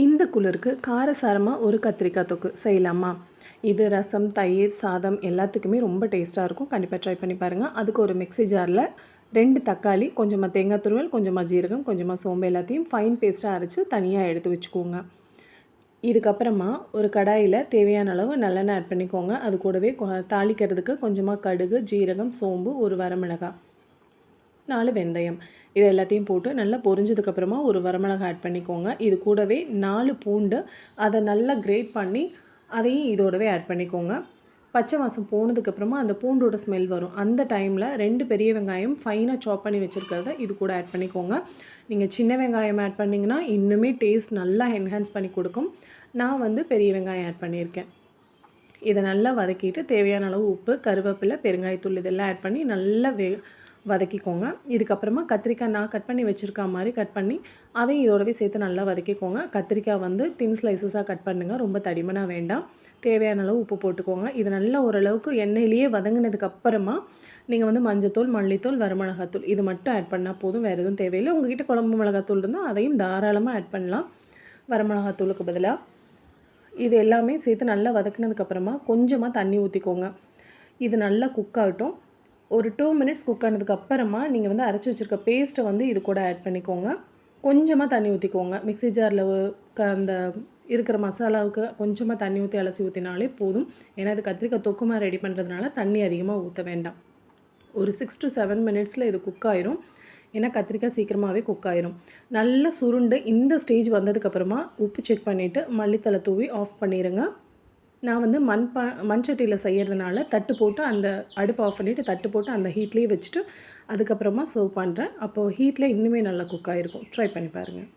இந்த குளிருக்கு காரசாரமாக ஒரு கத்திரிக்காய் தொக்கு செய்யலாமா? இது ரசம், தயிர், சாதம் எல்லாத்துக்குமே ரொம்ப டேஸ்ட்டாக இருக்கும். கண்டிப்பாக ட்ரை பண்ணி பாருங்கள். அதுக்கு ஒரு மிக்ஸி ஜாரில் 2 தக்காளி, கொஞ்சமாக தேங்காய் துருவல், கொஞ்சமாக ஜீரகம், கொஞ்சமாக சோம்பு எல்லாத்தையும் ஃபைன் பேஸ்ட்டாக அரைச்சி தனியாக எடுத்து வச்சுக்கோங்க. இதுக்கப்புறமா ஒரு கடாயில் தேவையான அளவு நல்லெண்ணெய் ஆட் பண்ணிக்கோங்க. அது கூடவே தாளிக்கிறதுக்கு கொஞ்சமாக கடுகு, ஜீரகம், சோம்பு, ஒரு வரமிளகாய், 4 வெந்தயம், இது எல்லாத்தையும் போட்டு நல்லா பொரிஞ்சதுக்கப்புறமா ஒரு வரமிளகாய் ஆட் பண்ணிக்கோங்க. இது கூடவே 4 பூண்டு, அதை நல்லா கிரேட் பண்ணி அதையும் இதோடவே ஆட் பண்ணிக்கோங்க. பச்சை வாசம் போனதுக்கப்புறமா அந்த பூண்டோட ஸ்மெல் வரும். அந்த டைமில் 2 பெரிய வெங்காயம் ஃபைனாக சாப் பண்ணி வச்சுருக்கிறத இது கூட ஆட் பண்ணிக்கோங்க. நீங்கள் சின்ன வெங்காயம் ஆட் பண்ணிங்கன்னா இன்னுமே டேஸ்ட் நல்லா என்ஹான்ஸ் பண்ணி கொடுக்கும். நான் வந்து பெரிய வெங்காயம் ஆட் பண்ணியிருக்கேன். இதை நல்லா வதக்கிட்டு தேவையான அளவு உப்பு, கருவேப்பிலை, பெருங்காயத்தூள் இதெல்லாம் ஆட் பண்ணி நல்லா வதக்கிக்கோங்க. இதுக்கப்புறமா கத்திரிக்காய் நான் கட் பண்ணி வச்சுருக்க மாதிரி கட் பண்ணி அதையும் இதோடவே சேர்த்து நல்லா வதக்கிக்கோங்க. கத்திரிக்காய் வந்து தின் ஸ்லைசஸாக கட் பண்ணுங்கள், ரொம்ப தடிமனாக வேண்டாம். தேவையான அளவு உப்பு போட்டுக்கோங்க. இது நல்லா ஓரளவுக்கு எண்ணெயிலேயே வதங்கினதுக்கப்புறமா நீங்கள் வந்து மஞ்சத்தூள், மல்லித்தூள், வரமிளகாத்தூள் இது மட்டும் ஆட் பண்ணால் போதும், வேறு எதுவும் தேவையில்லை. உங்கள்கிட்ட குழம்பு மிளகாத்தூள் இருந்தால் அதையும் தாராளமாக ஆட் பண்ணலாம் வரமிளகாத்தூளுக்கு பதிலாக. இது எல்லாமே சேர்த்து நல்லா வதக்கினதுக்கப்புறமா கொஞ்சமாக தண்ணி ஊற்றிக்கோங்க. இது நல்லா குக் ஆகட்டும். ஒரு 2 மினிட்ஸ் குக் ஆனதுக்கப்புறமா நீங்கள் வந்து அரைச்சி வச்சுருக்க பேஸ்ட்டை வந்து இது கூட ஆட் பண்ணிக்கோங்க. கொஞ்சமாக தண்ணி ஊற்றிக்கோங்க. மிக்ஸி ஜாரில் அந்த இருக்கிற மசாலாவுக்கு கொஞ்சமாக தண்ணி ஊற்றி அலசி ஊற்றினாலே போதும். ஏன்னா இது கத்திரிக்காய் தொக்குமா ரெடி பண்ணுறதுனால தண்ணி அதிகமாக ஊற்ற வேண்டாம். ஒரு 6 to 7 மினிட்ஸில் இது குக் ஆயிரும். ஏன்னா கத்திரிக்காய் சீக்கிரமாகவே குக் ஆயிரும். நல்லா சுருண்டு இந்த ஸ்டேஜ் வந்ததுக்கப்புறமா உப்பு செக் பண்ணிவிட்டு மல்லித்தலை தூவி ஆஃப் பண்ணிடுங்க. நான் வந்து மண் சட்டியில் செய்கிறதுனால தட்டு போட்டு அந்த அடுப்பு ஆஃப் பண்ணிவிட்டு தட்டு போட்டு அந்த ஹீட்லேயே வச்சுட்டு அதுக்கப்புறமா சர்வ் பண்ணுறேன். அப்போது ஹீட்டில் இன்னுமே நல்லா குக் ஆகிருக்கும். ட்ரை பண்ணி பாருங்கள்.